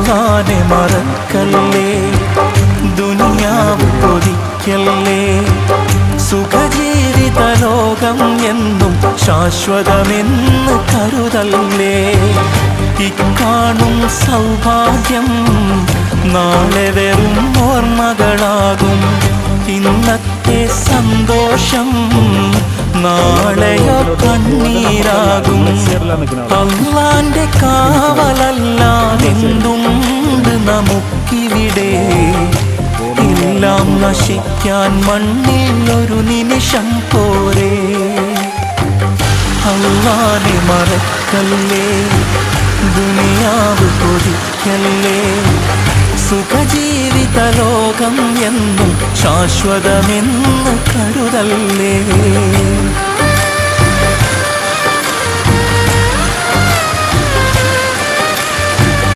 അല്ലാഹനെ മറക്കല്ലേ, ദുനിയാവ് കൊതിക്കല്ലേ. സുഖജീവിത ലോകം എന്നും ശാശ്വതമെന്ന് കരുതല്ലേ. ഇക്കാണും സൗഭാഗ്യം നാളെ വെറും ഓർമ്മകളാകും. ഇന്നത്തെ സന്തോഷം നാളെയോ കണ്ണീരാകും. അല്ലാന്റെ കാവലല്ലാതെന്തുണ്ട് നമുക്കിവിടെ. എല്ലാം നശിക്കാൻ മണ്ണിൽ ഒരു നിമിഷം പോരെ. അല്ലാഹനെ മറക്കല്ലേ, ദുനിയാവ് കൊതിക്കല്ലേ. സുഖജീവിത ലോകം എന്നും ശാശ്വതമെന്ന് കരുതല്ലേ.